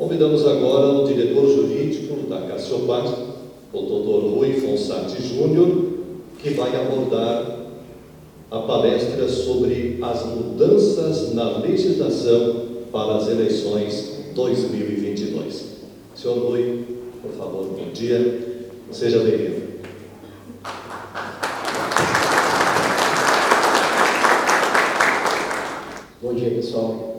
Convidamos agora o diretor jurídico da Cassiopar, o Dr. Rui Fonsati Júnior, que vai abordar a palestra sobre as mudanças na legislação para as eleições 2022. Senhor Rui, por favor, bom dia, seja bem-vindo. Bom dia, pessoal.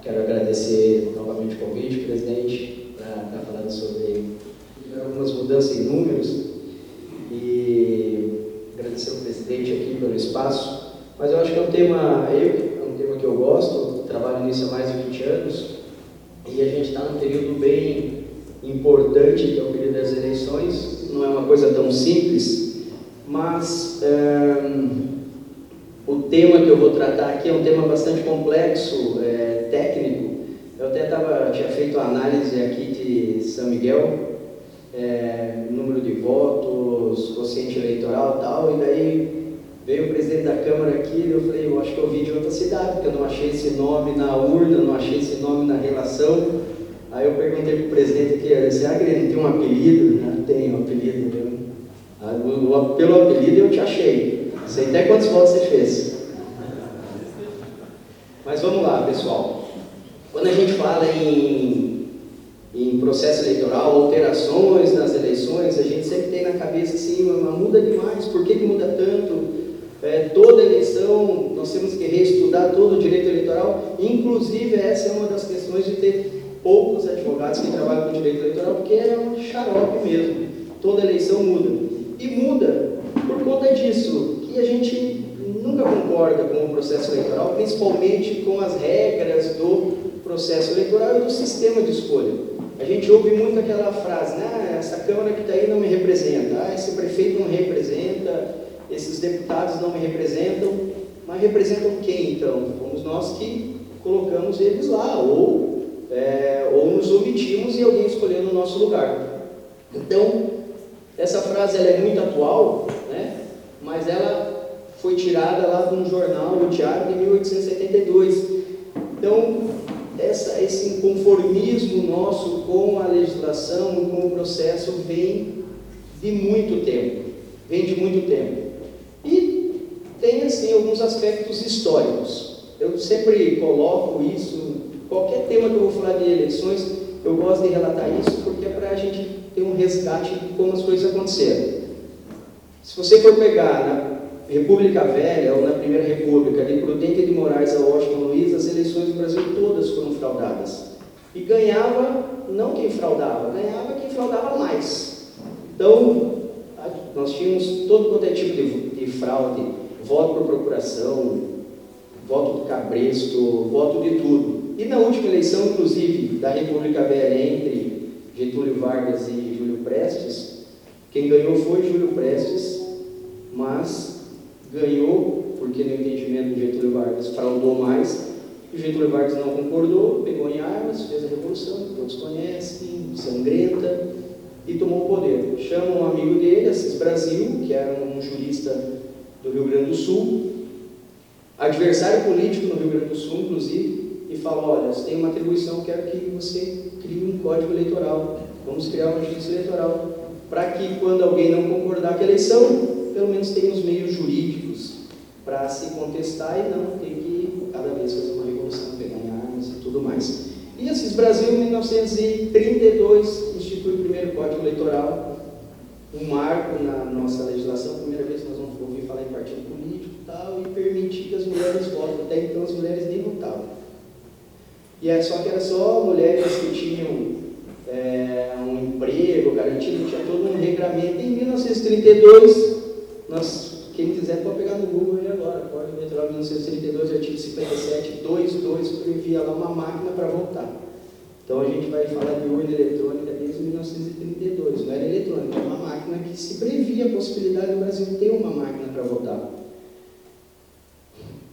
Quero agradecer novamente o convite, presidente, para estar falando sobre algumas mudanças em números e agradecer ao presidente aqui pelo espaço. Mas eu acho que é um tema que eu gosto, trabalho nisso há mais de 20 anos e a gente está num período bem importante, que é o período das eleições. Não é uma coisa tão simples, mas o tema que eu vou tratar aqui é um tema bastante complexo, técnico. Eu até tinha feito a análise aqui de São Miguel, número de votos, quociente eleitoral e tal, e daí veio o presidente da Câmara aqui e eu falei, eu acho que eu vi de outra cidade, porque eu não achei esse nome na urna, não achei esse nome na relação. Aí eu perguntei para o presidente aqui, será que ele não tem um apelido? Não tem um apelido. Pelo apelido eu te achei. Sei até quantos votos você fez. Mas vamos lá, pessoal. Quando a gente fala em processo eleitoral, alterações nas eleições, a gente sempre tem na cabeça assim, muda demais, por que muda tanto? Toda eleição, nós temos que reestudar todo o direito eleitoral, inclusive essa é uma das questões de ter poucos advogados que trabalham com direito eleitoral, porque é um xarope mesmo, toda eleição muda. E muda por conta disso, que a gente nunca concorda com o processo eleitoral, principalmente com as regras do processo eleitoral e do sistema de escolha. A gente ouve muito aquela frase, né? Essa Câmara que está aí não me representa, esse prefeito não me representa, esses deputados não me representam, mas representam quem então? Fomos nós que colocamos eles lá, ou nos omitimos e alguém escolheu no nosso lugar. Então, essa frase ela é muito atual, né? Mas ela foi tirada lá de um jornal, o Diário, de 1872. Então, esse inconformismo nosso com a legislação e com o processo vem de muito tempo. E tem, assim, alguns aspectos históricos. Eu sempre coloco isso, qualquer tema que eu vou falar de eleições, eu gosto de relatar isso, porque é para a gente ter um resgate de como as coisas aconteceram. Se você for pegar na República Velha, ou na Primeira República, de Prudente de Moraes a Washington Luiz, as eleições do Brasil todas foram fraudadas. E ganhava, não quem fraudava, ganhava quem fraudava mais. Então, nós tínhamos todo quanto é tipo de fraude, voto por procuração, voto do cabresto, voto de tudo. E na última eleição, inclusive, da República Velha, entre Getúlio Vargas e Júlio Prestes, quem ganhou foi Júlio Prestes, mas ganhou porque no entendimento de Getúlio Vargas fraudou mais, e Getúlio Vargas não concordou, pegou em armas, fez a revolução, que todos conhecem, sangrenta, e tomou o poder. Chama um amigo dele, Assis Brasil, que era um jurista do Rio Grande do Sul, adversário político no Rio Grande do Sul, inclusive, e fala, olha, você tem uma atribuição, quero que você crie um código eleitoral, vamos criar uma justiça eleitoral, para que quando alguém não concordar com a eleição, pelo menos tenha os meios jurídicos para se contestar e não ter que, cada vez, fazer uma revolução, pegar em armas e tudo mais. E Assis Brasil, em 1932, institui o primeiro Código Eleitoral, um marco na nossa legislação, primeira vez que nós vamos ouvir falar em partido político e tal, e permitir que as mulheres votem. Até então as mulheres nem votavam. E só que era só mulheres que tinham um emprego garantido, tinha todo um regramento. Em 1932, quem quiser pode pegar no Google aí agora, Código Eleitoral 1932, artigo 57.2.2, previa lá uma máquina para votar. Então a gente vai falar de urna eletrônica desde 1932, não era eletrônica, era uma máquina que se previa a possibilidade do Brasil ter uma máquina para votar.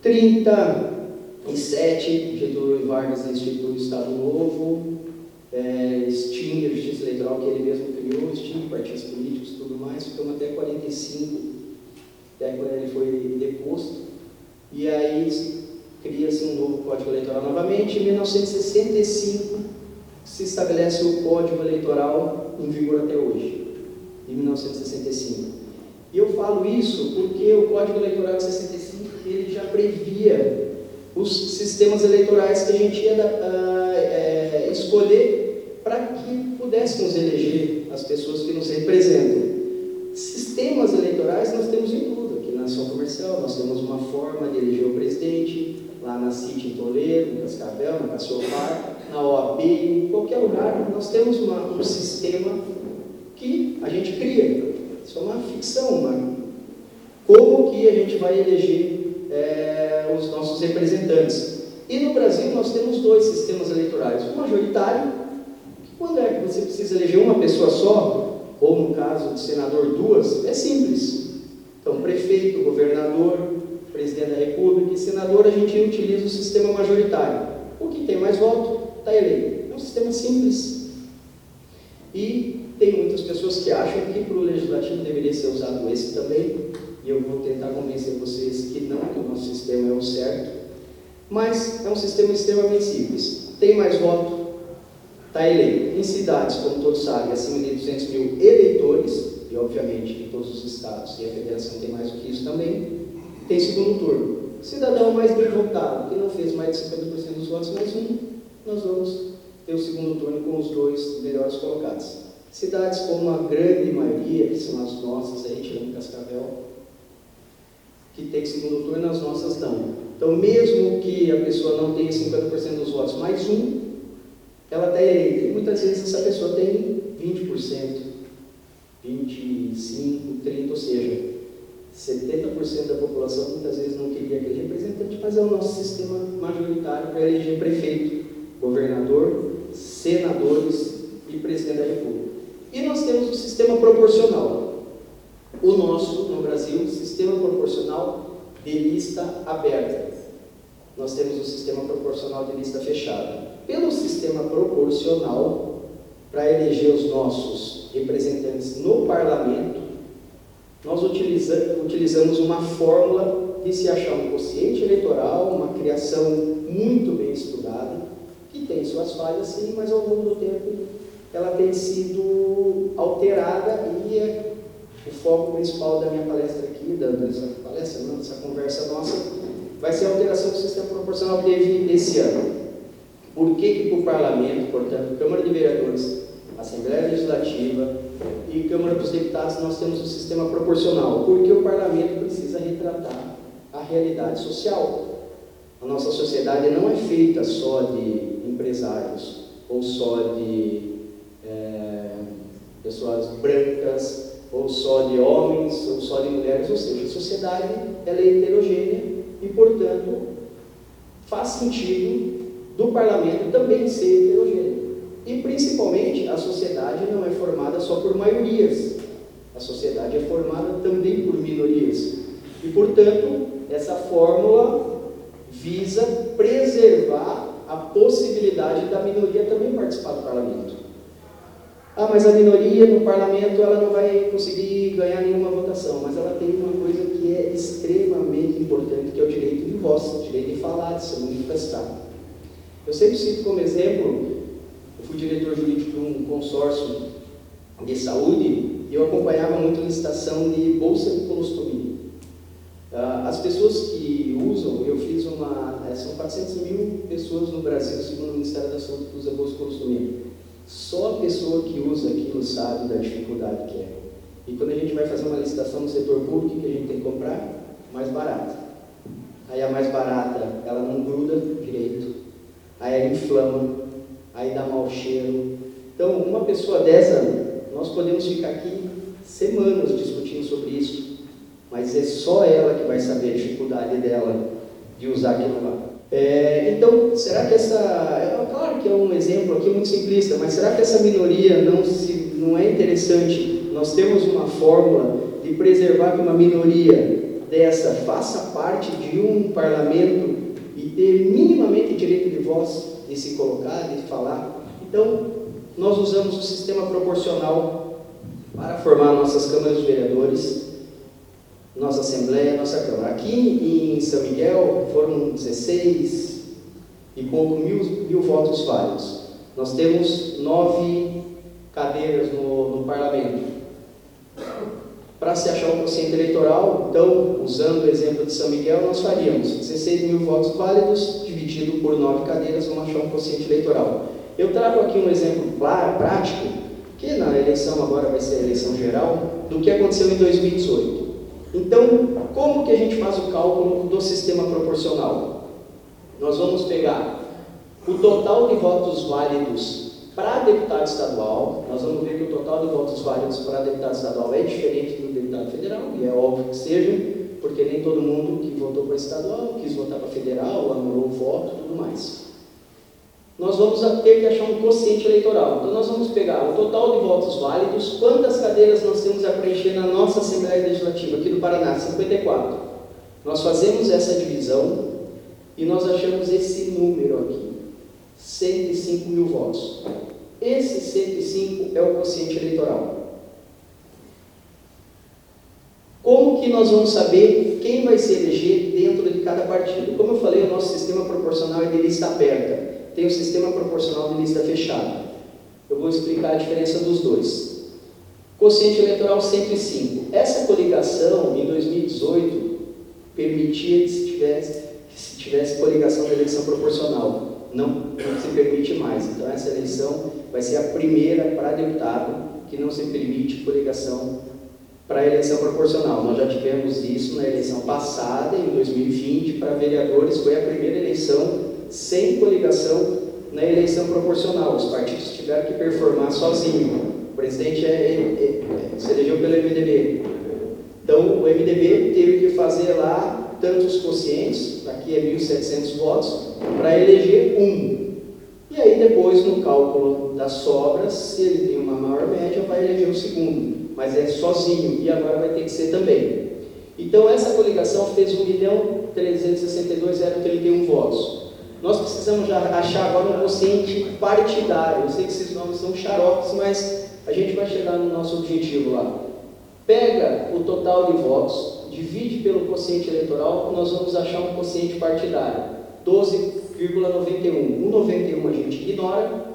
37, Getúlio Vargas institui o Estado Novo, extingue a Justiça Eleitoral que ele mesmo criou, extingue partidos políticos e tudo mais, ficamos até 45, até quando ele foi deposto, e aí cria-se um novo Código Eleitoral novamente. Em 1965 se estabelece o Código Eleitoral em vigor até hoje, em 1965. E eu falo isso porque o Código Eleitoral de 65 ele já previa os sistemas eleitorais que a gente ia escolher para que pudéssemos eleger as pessoas que nos representam. Sistemas eleitorais nós temos em tudo. Aqui na Ação Comercial nós temos uma forma de eleger o presidente, lá na CIT em Toledo, no Cascavel, na Cassiopar, na OAB, em qualquer lugar nós temos um sistema que a gente cria. Isso é uma ficção, como que a gente vai eleger os nossos representantes. E no Brasil nós temos dois sistemas eleitorais. O majoritário, que quando é que você precisa eleger uma pessoa só, ou no caso de senador duas, é simples. Então, prefeito, governador, presidente da República e senador, a gente utiliza o sistema majoritário. O que tem mais voto está eleito. É um sistema simples. E tem muitas pessoas que acham que para o legislativo deveria ser usado esse também, e eu vou tentar convencer vocês que não, que o nosso sistema é o certo, mas é um sistema extremamente simples. Tem mais voto, está eleito. Em cidades, como todos sabem, acima de 200 mil eleitores, e obviamente em todos os estados, e a federação tem mais do que isso também, tem segundo turno. Cidadão mais bem votado, que não fez mais de 50% dos votos, mais um, nós vamos ter o segundo turno com os dois melhores colocados. Cidades como a grande maioria, que são as nossas, aí tirando Cascavel, que tem segundo turno, as nossas não. Então, mesmo que a pessoa não tenha 50% dos votos, mais um, ela está eleita. E muitas vezes essa pessoa tem 20%, 25%, 30%, ou seja, 70% da população muitas vezes não queria aquele representante, mas é o nosso sistema majoritário para eleger prefeito, governador, senadores e presidente da República. E nós temos o sistema proporcional. O nosso, no Brasil, sistema proporcional de lista aberta. Nós temos o sistema proporcional de lista fechada. Pelo sistema proporcional, para eleger os nossos representantes no parlamento, nós utilizamos uma fórmula de se achar um quociente eleitoral, uma criação muito bem estudada, que tem suas falhas sim, mas ao longo do tempo ela tem sido alterada e o foco principal da minha palestra aqui, dessa conversa nossa, vai ser a alteração do sistema proporcional que teve esse ano. Por que para o parlamento, portanto, Câmara de Vereadores, Assembleia Legislativa e Câmara dos Deputados nós temos o sistema proporcional? Porque o parlamento precisa retratar a realidade social. A nossa sociedade não é feita só de empresários ou só de pessoas brancas, ou só de homens, ou só de mulheres, ou seja, a sociedade ela é heterogênea e, portanto, faz sentido do parlamento também ser heterogêneo. E, principalmente, a sociedade não é formada só por maiorias, a sociedade é formada também por minorias. E, portanto, essa fórmula visa preservar a possibilidade da minoria também participar do parlamento. Ah, mas a minoria no parlamento ela não vai conseguir ganhar nenhuma votação, mas ela tem uma coisa que é extremamente importante, que é o direito de voz, o direito de falar, de se manifestar. Eu sempre cito como exemplo, eu fui diretor jurídico de um consórcio de saúde e eu acompanhava muito a licitação de bolsa de colostomia. As pessoas que usam, eu fiz são 400 mil pessoas no Brasil, segundo o Ministério da Saúde, que usa bolsa de colostomia. Só a pessoa que usa aquilo sabe da dificuldade que é. E quando a gente vai fazer uma licitação no setor público, o que a gente tem que comprar? Mais barata. Aí a mais barata, ela não gruda direito. Aí ela inflama, aí dá mau cheiro. Então, uma pessoa dessa, nós podemos ficar aqui semanas discutindo sobre isso, mas é só ela que vai saber a dificuldade dela de usar aquilo lá. Então, será que claro que é um exemplo aqui muito simplista, mas será que essa minoria não é interessante? Nós temos uma fórmula de preservar que uma minoria dessa faça parte de um parlamento e ter minimamente direito de voz, de se colocar, de falar. Então, nós usamos o sistema proporcional para formar nossas câmaras de vereadores. nossa Assembleia, nossa Câmara. Aqui em São Miguel foram 16 e pouco mil votos válidos. Nós temos 9 cadeiras no Parlamento. Para se achar um quociente eleitoral, então, usando o exemplo de São Miguel, nós faríamos 16 mil votos válidos, dividido por 9 cadeiras, vamos achar um quociente eleitoral. Eu trago aqui um exemplo prático, que na eleição agora vai ser a eleição geral, do que aconteceu em 2018. Então, como que a gente faz o cálculo do sistema proporcional? Nós vamos pegar o total de votos válidos para deputado estadual. Nós vamos ver que o total de votos válidos para deputado estadual é diferente do deputado federal, e é óbvio que seja, porque nem todo mundo que votou para estadual quis votar para federal, anulou o voto e tudo mais. Nós vamos ter que achar um quociente eleitoral. Então, nós vamos pegar o total de votos válidos, quantas cadeiras nós temos a preencher na nossa Assembleia Legislativa aqui do Paraná, 54. Nós fazemos essa divisão e nós achamos esse número aqui, 105 mil votos. Esse 105 é o quociente eleitoral. Como que nós vamos saber quem vai se eleger dentro de cada partido? Como eu falei, o nosso sistema proporcional é de lista aberta. Tem o sistema proporcional de lista fechada. Eu vou explicar a diferença dos dois. Quociente eleitoral 105. Essa coligação, em 2018, permitia que se tivesse coligação da eleição proporcional. Não se permite mais. Então, essa eleição vai ser a primeira para deputado que não se permite coligação para a eleição proporcional. Nós já tivemos isso na eleição passada, em 2020, para vereadores, foi a primeira eleição sem coligação na eleição proporcional. Os partidos tiveram que performar sozinhos. O presidente se elegeu pelo MDB. Então, o MDB teve que fazer lá tantos quocientes, aqui é 1.700 votos, para eleger um. E aí, depois, no cálculo das sobras, se ele tem uma maior média, vai eleger o segundo, mas é sozinho, e agora vai ter que ser também. Então, essa coligação fez 1.362.031 votos. Nós precisamos já achar agora um quociente partidário. Eu sei que esses nomes são xaropes, mas a gente vai chegar no nosso objetivo lá. Pega o total de votos, divide pelo quociente eleitoral, nós vamos achar um quociente partidário, 12,91. O 91 a gente ignora,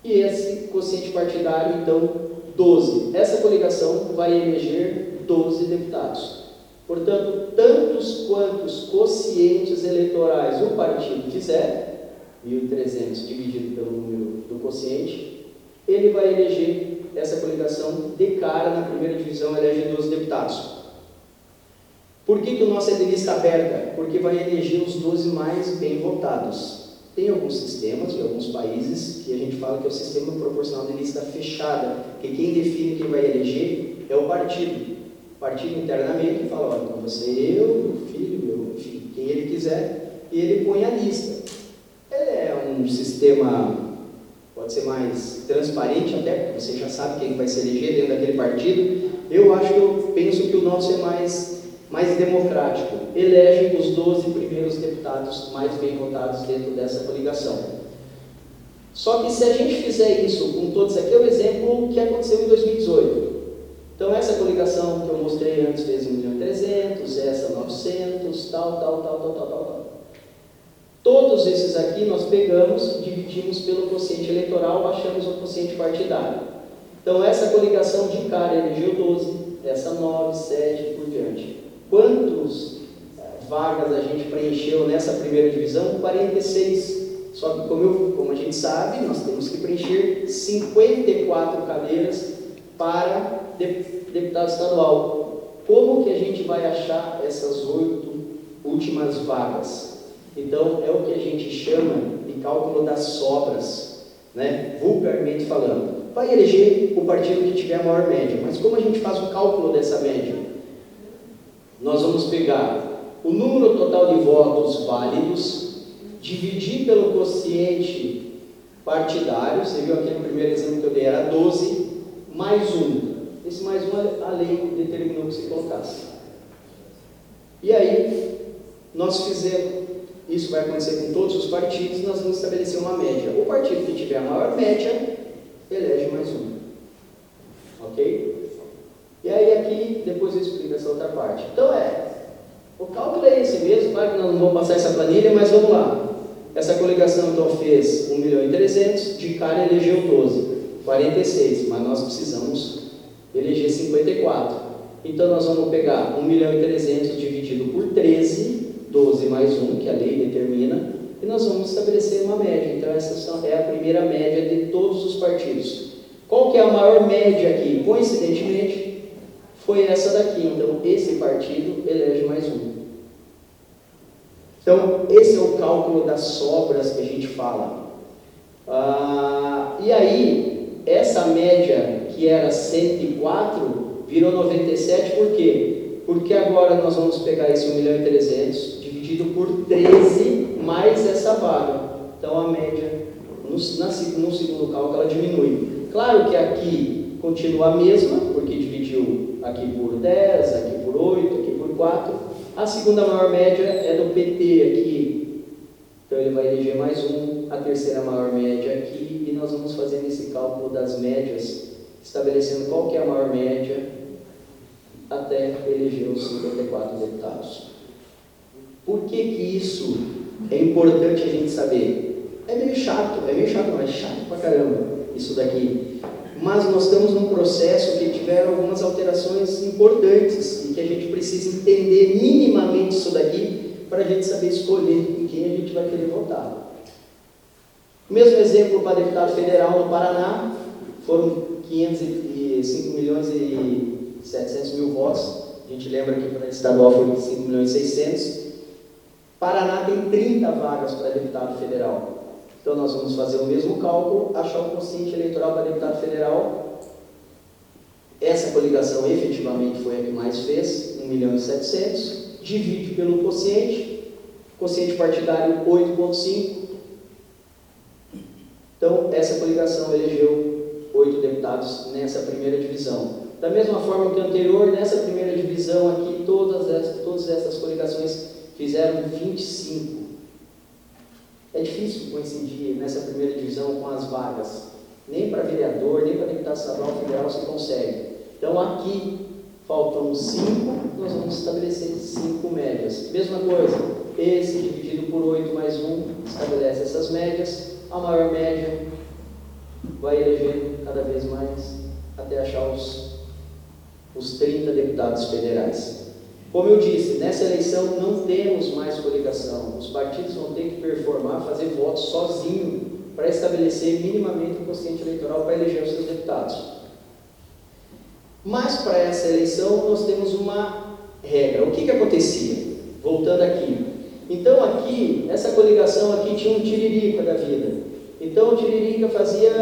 e esse quociente partidário, então, 12. Essa coligação vai eleger 12 deputados. Portanto, tantos quantos quocientes eleitorais o partido fizer, 1.300 dividido pelo número do quociente, ele vai eleger, essa coligação de cara na primeira divisão, elege 12 deputados. Por que o nosso é de lista aberta? Porque vai eleger os 12 mais bem votados. Tem alguns sistemas de alguns países que a gente fala que é o sistema proporcional de lista fechada, que quem define quem vai eleger é o partido. O partido internamente fala, olha, então você, eu, meu filho, enfim, quem ele quiser, e ele põe a lista. É um sistema, pode ser mais transparente até, porque você já sabe quem vai se eleger dentro daquele partido. Eu penso que o nosso é mais democrático. Elege os 12 primeiros deputados mais bem votados dentro dessa coligação. Só que se a gente fizer isso com todos aqui, é o exemplo que aconteceu em 2018. Então, essa coligação que eu mostrei antes fez 1.300.000, essa 900, tal. Todos esses aqui nós pegamos, dividimos pelo quociente eleitoral, achamos o quociente partidário. Então, essa coligação de cara elegeu 12, essa 9, 7 e por diante. Quantas vagas a gente preencheu nessa primeira divisão? 46. Só que, como a gente sabe, nós temos que preencher 54 cadeiras para deputado estadual. Como que a gente vai achar essas 8 últimas vagas? Então, é o que a gente chama de cálculo das sobras, né? Vulgarmente falando. Vai eleger o partido que tiver a maior média, mas como a gente faz o cálculo dessa média? Nós vamos pegar o número total de votos válidos, dividir pelo quociente partidário, você viu aqui no primeiro exemplo que eu dei, era 12, mais 1. Esse mais 1 a lei determinou que se colocasse. E aí, nós fizemos, isso vai acontecer com todos os partidos, nós vamos estabelecer uma média. O partido que tiver a maior média, elege mais 1. Ok? E aí aqui, depois eu explico essa outra parte. Então o cálculo é esse mesmo, claro que nós não vamos passar essa planilha, mas vamos lá. Essa coligação então fez 1.300.000, de cara elegeu 12, 46, mas nós precisamos eleger 54. Então nós vamos pegar 1.300.000 dividido por 13, 12 mais 1, que a lei determina, e nós vamos estabelecer uma média. Então essa é a primeira média de todos os partidos. Qual que é a maior média aqui? Coincidentemente, foi essa daqui. Então esse partido elege mais um. Então esse é o cálculo das sobras que a gente fala. E aí, essa média que era 104 virou 97, por quê? Porque agora nós vamos pegar esse 1.300.000 dividido por 13 mais essa vaga. Então a média, no segundo cálculo, ela diminui. Claro que aqui continua a mesma, porque dividiu aqui por 10, aqui por 8, aqui por 4. A segunda maior média é do PT aqui. Então ele vai eleger mais um. A terceira maior média aqui. E nós vamos fazer esse cálculo das médias, estabelecendo qual que é a maior média até eleger os 54 deputados. Por que isso é importante a gente saber? É meio chato, não, é chato pra caramba isso daqui. Mas nós estamos num processo que tiveram algumas alterações importantes e que a gente precisa entender minimamente isso daqui para a gente saber escolher em quem a gente vai querer votar. O mesmo exemplo para deputado federal no Paraná, foram 5.700.000 votos. A gente lembra que para estadual foi 5.600.000. Paraná tem 30 vagas para deputado federal. Então nós vamos fazer o mesmo cálculo, achar o quociente eleitoral para deputado federal. Essa coligação efetivamente foi a que mais fez, 1.700.000, divide pelo quociente partidário 8,5. Então essa coligação elegeu 8 deputados nessa primeira divisão. Da mesma forma que a anterior, nessa primeira divisão aqui, todas essas coligações fizeram 25. É difícil coincidir nessa primeira divisão com as vagas. Nem para vereador, nem para deputado estadual federal se consegue. Então aqui faltam 5, nós vamos estabelecer 5 médias. Mesma coisa, esse dividido por 8 mais 1 estabelece essas médias. A maior média vai elegendo cada vez mais até achar os 30 deputados federais. Como eu disse, nessa eleição não temos mais coligação. Os partidos vão ter que performar, fazer votos sozinho para estabelecer minimamente o quociente eleitoral para eleger os seus deputados. Mas para essa eleição nós temos uma regra. O que acontecia? Voltando aqui. Então aqui, essa coligação aqui tinha um tiririca da vida. Então o tiririca fazia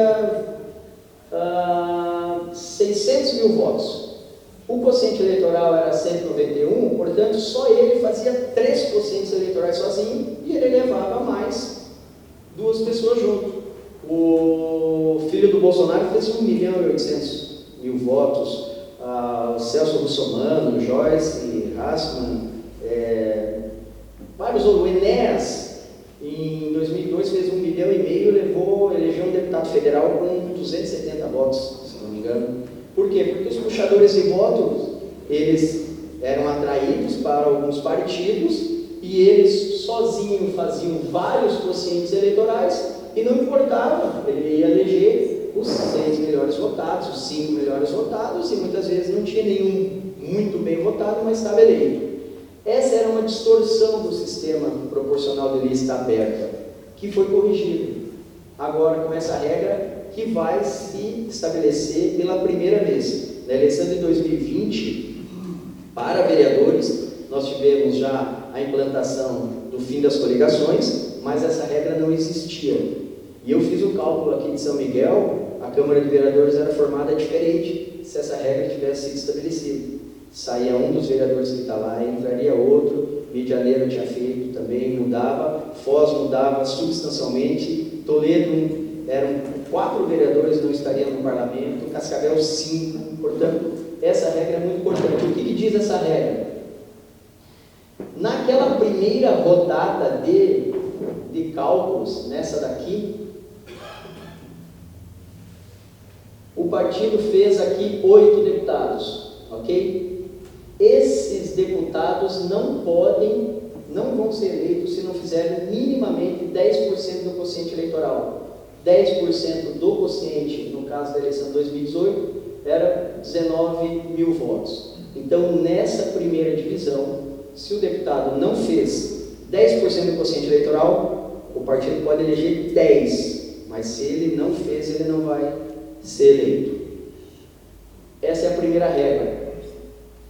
600.000 votos. O quociente eleitoral era 191, portanto, só ele fazia 3 quocientes eleitorais sozinho e ele levava mais 2 pessoas junto. O filho do Bolsonaro fez 1.800.000 votos. O Celso Russomano, Joyce Hassmann, vários outros. O Enéas, em 2002, fez 1,5 milhão e elegeu um deputado federal com 270 votos, se não me engano. Por quê? Porque os puxadores de votos, eles eram atraídos para alguns partidos e eles sozinhos faziam vários quocientes eleitorais e não importava, ele ia eleger os 6 melhores votados, os 5 melhores votados e muitas vezes não tinha nenhum muito bem votado, mas estava eleito. Essa era uma distorção do sistema proporcional de lista aberta, que foi corrigida. Agora, com essa regra, que vai se estabelecer pela primeira vez. Na eleição de 2020, para vereadores, nós tivemos já a implantação do fim das coligações, mas essa regra não existia. E eu fiz o cálculo aqui de São Miguel, a Câmara de Vereadores era formada diferente se essa regra tivesse sido estabelecida. Saía um dos vereadores que está lá, entraria outro, Rio de Janeiro tinha feito também, mudava, Foz mudava substancialmente, Toledo eram 4 vereadores não estariam no parlamento, Cascavel 5, portanto, essa regra é muito importante. O que diz essa regra? Naquela primeira rodada de cálculos, nessa daqui, o partido fez aqui 8 deputados. ok? Esses deputados não vão ser eleitos se não fizerem minimamente 10% do quociente eleitoral. 10% do quociente, no caso da eleição de 2018, era 19 mil votos. Então, nessa primeira divisão, se o deputado não fez 10% do quociente eleitoral, o partido pode eleger 10, mas se ele não fez, ele não vai ser eleito. Essa é a primeira regra.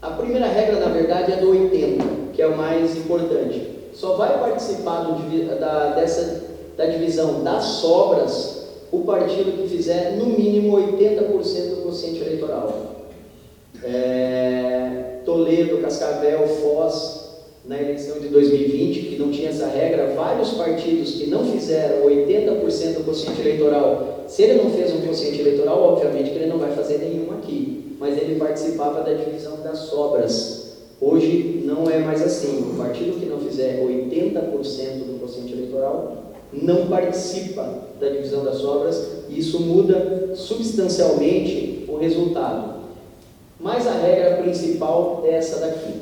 A primeira regra, na verdade, é do 80, que é o mais importante. Só vai participar da divisão das sobras o partido que fizer no mínimo 80% do quociente eleitoral. Toledo, Cascavel, Foz, na eleição de 2020, que não tinha essa regra, vários partidos que não fizeram 80% do quociente eleitoral, se ele não fez um quociente eleitoral, obviamente que ele não vai fazer nenhum aqui, mas ele participava da divisão das sobras. Hoje não é mais assim. O partido que não fizer 80% do quociente eleitoral não participa da divisão das sobras, e isso muda substancialmente o resultado. Mas a regra principal é essa daqui.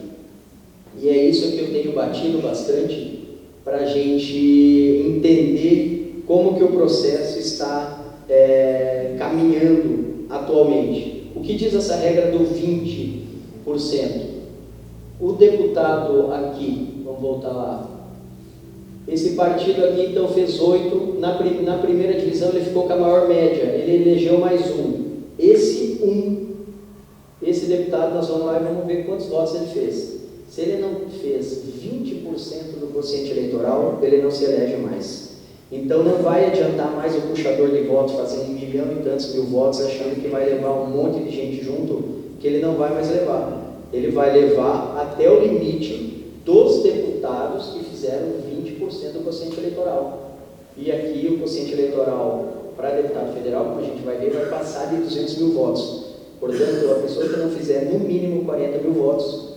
E é isso que eu tenho batido bastante para a gente entender como que o processo está caminhando atualmente. O que diz essa regra do 20%? O deputado aqui, vamos voltar lá, esse partido aqui então fez 8, na primeira divisão ele ficou com a maior média, ele elegeu mais um. Esse deputado, nós vamos lá e vamos ver quantos votos ele fez. Se ele não fez 20% do quociente eleitoral, ele não se elege mais. Então não vai adiantar mais o puxador de votos fazer 1 milhão e tantos mil votos achando que vai levar um monte de gente junto, que ele não vai mais levar. Ele vai levar até o limite dos deputados que fizeram 20% do quociente eleitoral. E aqui o quociente eleitoral para deputado federal, como a gente vai ver, vai passar de 200 mil votos. Portanto, a pessoa que não fizer no mínimo 40 mil votos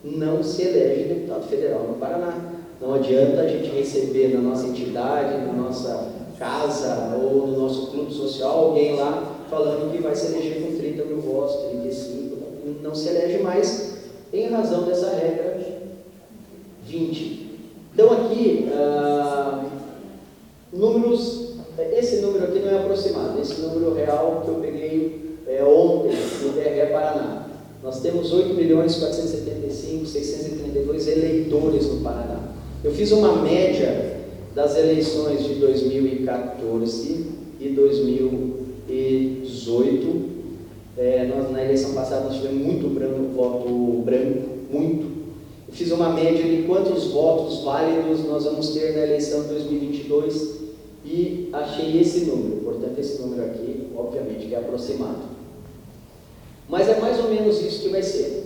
não se elege deputado federal no Paraná. Não adianta a gente receber na nossa entidade, na nossa casa ou no nosso clube social alguém lá falando que vai se eleger com 30 mil votos, 35, não se elege mais em razão dessa regra 20. Então aqui, números, esse número aqui não é aproximado, esse número real que eu peguei ontem no TRE Paraná. Nós temos 8.475.632 eleitores no Paraná. Eu fiz uma média das eleições de 2014 e 2018. Na eleição passada nós tivemos muito voto branco, muito. Eu fiz uma média de quantos votos válidos nós vamos ter na eleição de 2022 e achei esse número. Portanto, esse número aqui, obviamente, que é aproximado. Mas é mais ou menos isso que vai ser.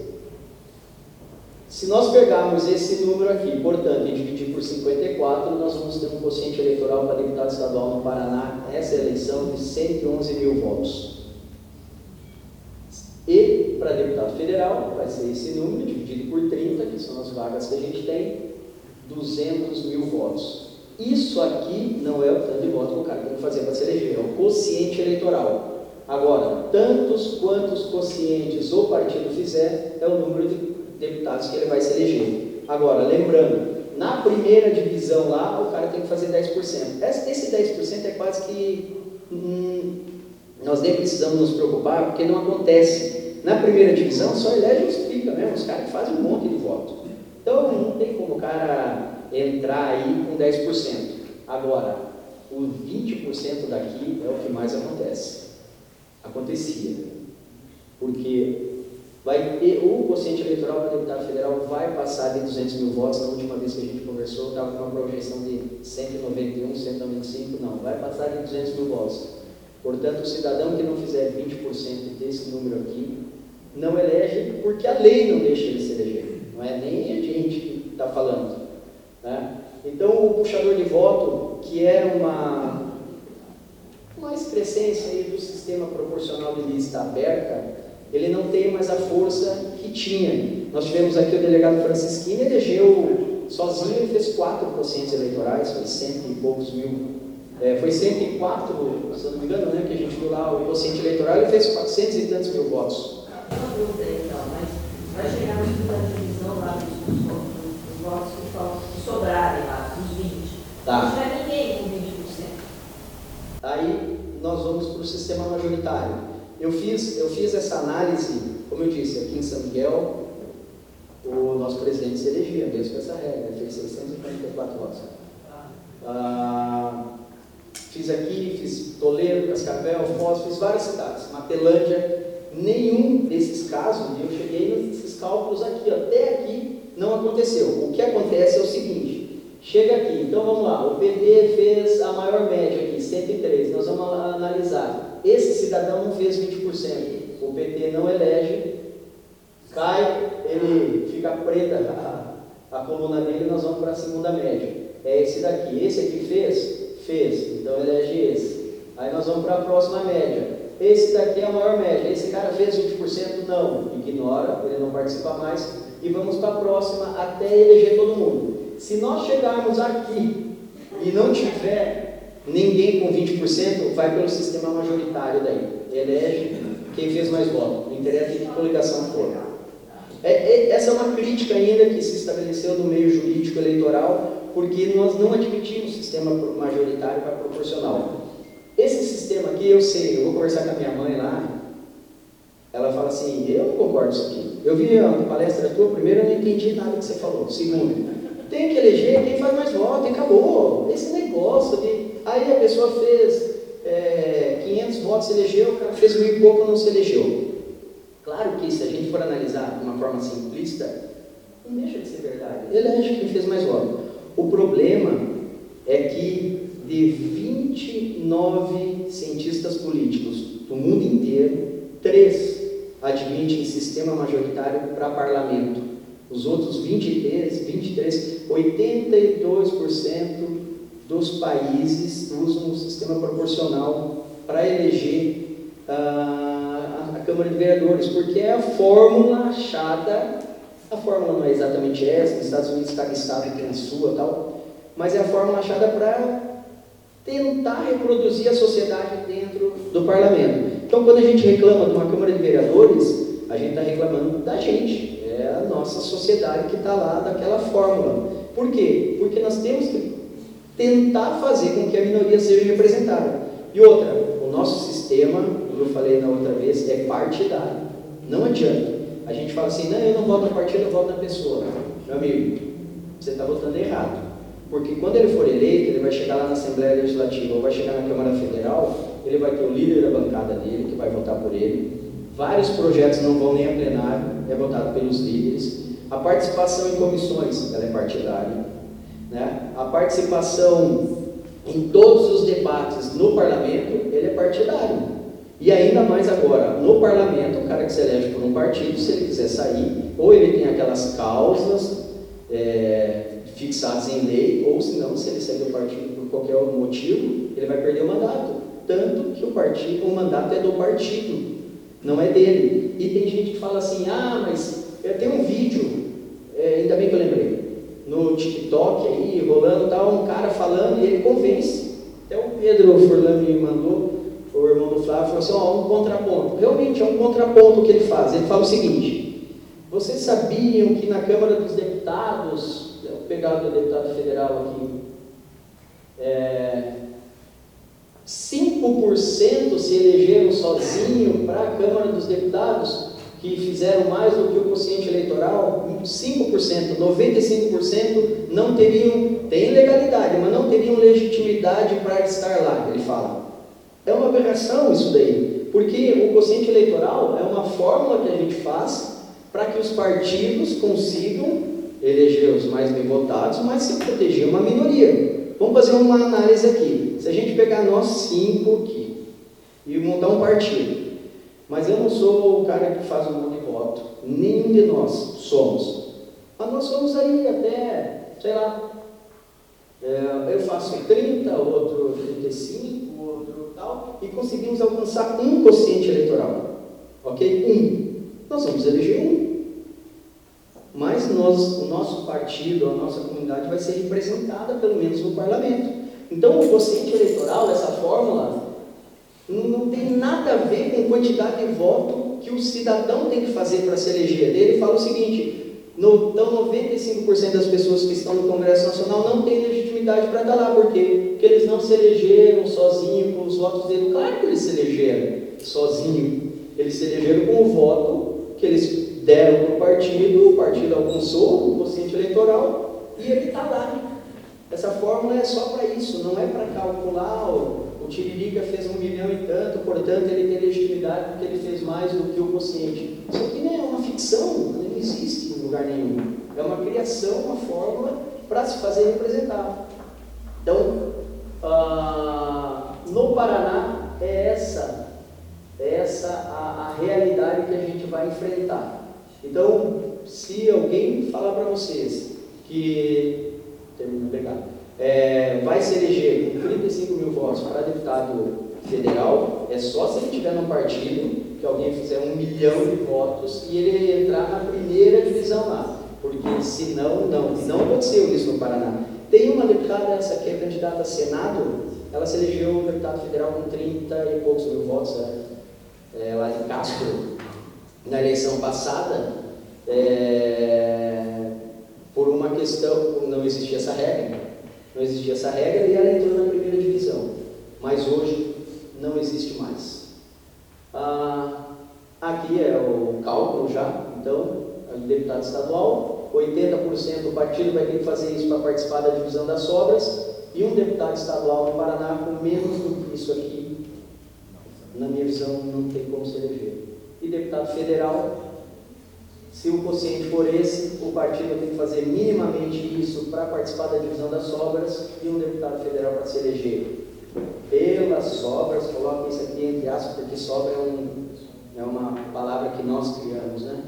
Se nós pegarmos esse número aqui, portanto, e dividir por 54, nós vamos ter um quociente eleitoral para deputado estadual no Paraná, essa eleição, de 111 mil votos. E para deputado federal, vai ser esse número, dividido por 30, que são as vagas que a gente tem, 200 mil votos. Isso aqui não é o tanto de votos que o cara tem que fazer para se eleger, é o quociente eleitoral. Agora, tantos quantos quocientes o partido fizer, é o número de deputados que ele vai se eleger. Agora, lembrando, na primeira divisão lá, o cara tem que fazer 10%. Esse 10% é quase que nós nem precisamos nos preocupar, porque não acontece. Na primeira divisão, só elege os pica mesmo, os caras que fazem um monte de voto. Então, não tem como o cara entrar aí com 10%. Agora, o 20% daqui é o que mais acontecia, porque o quociente eleitoral para deputado federal vai passar de 200 mil votos. Na última vez que a gente conversou, estava com uma projeção de 191, 195, não, vai passar de 200 mil votos. Portanto, o cidadão que não fizer 20% desse número aqui, não elege, porque a lei não deixa ele se eleger, não é nem a gente que está falando, né? Então, o puxador de voto, que era uma excrescência aí do sistema proporcional de lista aberta, ele não tem mais a força que tinha. Nós tivemos aqui o delegado Francisquini, elegeu sozinho, ele fez 4 quocientes eleitorais, foi 100 e poucos mil, foi 104, se eu não me engano, né, que a gente viu lá, o quociente eleitoral, ele fez 400 e tantos mil votos. uma dúvida aí, então, mas vai chegar na segunda divisão lá dos votos que sobrarem lá, dos 20. Tá. Não tiver ninguém com 20%. Aí nós vamos para o sistema majoritário. Eu fiz essa análise, como eu disse, aqui em São Miguel, o nosso presidente se elegia, mesmo com essa regra, fez 644 votos. Fiz aqui, fiz Toledo, Cascavel, Foz, fiz várias cidades, Matelândia, nenhum desses casos, eu cheguei nesses cálculos aqui, até aqui não aconteceu. O que acontece é o seguinte, chega aqui, então vamos lá, o PT fez a maior média aqui, 103, nós vamos analisar, esse cidadão não fez 20%, o PT não elege, cai, ele fica preta a coluna dele, nós vamos para a segunda média, é esse daqui, esse aqui fez, então elege esse, aí nós vamos para a próxima média, esse daqui é a maior média, esse cara fez 20%, não, ignora, ele não participa mais, e vamos para a próxima até eleger todo mundo. Se nós chegarmos aqui e não tiver ninguém com 20%, vai pelo sistema majoritário daí, elege quem fez mais voto, não interessa de que coligação for. Essa é uma crítica ainda que se estabeleceu no meio jurídico eleitoral, porque nós não admitimos sistema majoritário para proporcional. Esse sistema aqui, eu sei, eu vou conversar com a minha mãe lá, ela fala assim, eu não concordo com isso aqui. Eu vi a palestra tua, primeiro eu não entendi nada que você falou. Segundo, tem que eleger quem faz mais voto, e acabou. Esse negócio de... Aí a pessoa fez 500 votos, se elegeu, o cara fez 1000 e pouco, não se elegeu. Claro que se a gente for analisar de uma forma simplista, não deixa de ser verdade. Elege quem fez mais voto. O problema é que de 29 cientistas políticos do mundo inteiro, 3 admitem sistema majoritário para parlamento. Os outros 23, 82% dos países usam o sistema proporcional para eleger a Câmara de Vereadores, porque é a fórmula achada, a fórmula não é exatamente essa, nos Estados Unidos cada estado tem a sua tal, mas é a fórmula achada para tentar reproduzir a sociedade dentro do parlamento. Então, quando a gente reclama de uma Câmara de Vereadores, a gente está reclamando da gente, é a nossa sociedade que está lá daquela fórmula. Por quê? Porque nós temos que tentar fazer com que a minoria seja representada. E outra, o nosso sistema, como eu falei na outra vez, é partidário. Não adianta. A gente fala assim, não, eu não voto no partido, eu voto na pessoa. Meu amigo, você está votando errado. Porque quando ele for eleito, ele vai chegar lá na Assembleia Legislativa ou vai chegar na Câmara Federal, ele vai ter o líder da bancada dele, que vai votar por ele. Vários projetos não vão nem a plenário, é votado pelos líderes. A participação em comissões, ela é partidária, né? A participação em todos os debates no parlamento, ele é partidário. E ainda mais agora, no parlamento, o cara que se elege por um partido, se ele quiser sair, ou ele tem aquelas causas fixadas em lei, ou se não, se ele sair do partido por qualquer motivo, ele vai perder o mandato. Tanto que o mandato é do partido, não é dele. E tem gente que fala assim, mas eu tenho um vídeo, ainda bem que eu lembrei, no TikTok aí, rolando, tá um cara falando e ele convence. Até o Pedro Furlan me mandou, o irmão do Flávio, falou assim, um contraponto. Realmente é um contraponto que ele faz. Ele fala o seguinte, vocês sabiam que na Câmara dos Deputados, vou pegar o deputado federal aqui, 5% se elegeram sozinho para a Câmara dos Deputados, que fizeram mais do que o quociente eleitoral, 5%, 95% não teriam, tem legalidade, mas não teriam legitimidade para estar lá, ele fala. É uma aberração isso daí, porque o quociente eleitoral é uma fórmula que a gente faz para que os partidos consigam eleger os mais bem votados, mas se proteger uma minoria. Vamos fazer uma análise aqui. Se a gente pegar nós 5 aqui e montar um partido, mas eu não sou o cara que faz um monte de voto, nenhum de nós somos, mas nós somos aí até, sei lá, eu faço 30, outro 35, outro tal, e conseguimos alcançar um quociente eleitoral, ok? Nós vamos eleger um. Mas o nosso partido, a nossa comunidade vai ser representada pelo menos no parlamento. Então o quociente eleitoral, essa fórmula, não tem nada a ver com quantidade de voto que o cidadão tem que fazer para se eleger. Ele fala o seguinte: então 95% das pessoas que estão no Congresso Nacional não têm legitimidade para estar lá. Por quê? Porque eles não se elegeram sozinhos com os votos dele. Claro que eles se elegeram sozinhos. Eles se elegeram com o voto que eles deram para o partido alcançou o quociente eleitoral e ele está lá. Essa fórmula é só para isso, não é para calcular o Tiririca fez 1 milhão e tanto, portanto ele tem legitimidade porque ele fez mais do que o quociente. Isso aqui é uma ficção, não existe em lugar nenhum. É uma criação, uma fórmula para se fazer representar. Então, no Paraná é essa a realidade que a gente vai enfrentar. Então, se alguém falar para vocês que vai se eleger com 35 mil votos para deputado federal, é só se ele estiver num partido que alguém fizer 1 milhão de votos e ele entrar na primeira divisão lá, porque senão não aconteceu isso no Paraná. Tem uma deputada, essa que é candidata a Senado, ela se elegeu deputado federal com 30 e poucos mil votos, lá de Castro, na eleição passada, por uma questão, não existia essa regra e ela entrou na primeira divisão, mas hoje não existe mais. Aqui é o cálculo já, então, o deputado estadual, 80% o partido vai ter que fazer isso para participar da divisão das sobras, e um deputado estadual no Paraná com menos do que isso aqui, na minha visão, não tem como se eleger. E deputado federal, se o quociente for esse, o partido tem que fazer minimamente isso para participar da divisão das sobras e um deputado federal para se eleger. Pelas sobras, coloquem isso aqui entre aspas, porque sobra é uma palavra que nós criamos, né?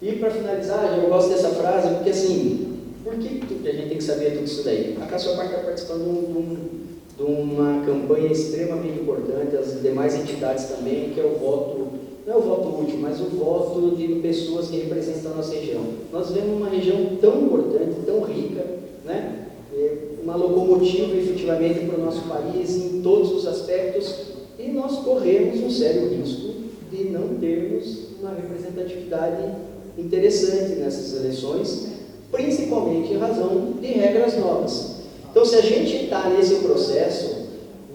E para finalizar, eu gosto dessa frase, porque assim, por que a gente tem que saber tudo isso daí? A Cassiopar está participando de uma campanha extremamente importante, as demais entidades também, que é o voto, não é o voto útil, mas o voto de pessoas que representam a nossa região. Nós vivemos uma região tão importante, tão rica, né? Uma locomotiva efetivamente para o nosso país em todos os aspectos, e nós corremos um sério risco de não termos uma representatividade interessante nessas eleições, principalmente em razão de regras novas. Então, se a gente está nesse processo,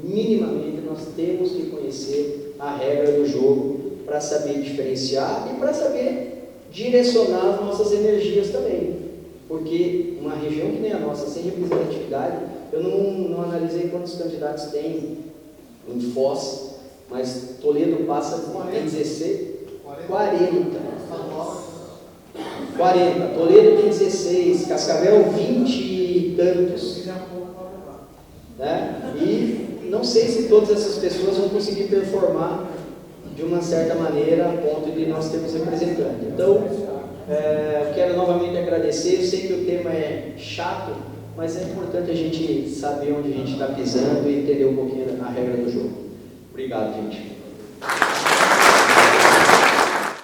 minimamente nós temos que conhecer a regra do jogo para saber diferenciar e para saber direcionar as nossas energias também. Porque uma região que nem a nossa, sem representatividade, eu não analisei quantos candidatos tem em Foz, mas Toledo passa em 16, 40, Toledo tem 16, Cascavel 20 e tantos, né? E não sei se todas essas pessoas vão conseguir performar de uma certa maneira a ponto de nós termos representante. Então, eu quero novamente agradecer. Eu sei que o tema é chato, mas é importante a gente saber onde a gente está pisando e entender um pouquinho a regra do jogo. Obrigado, gente.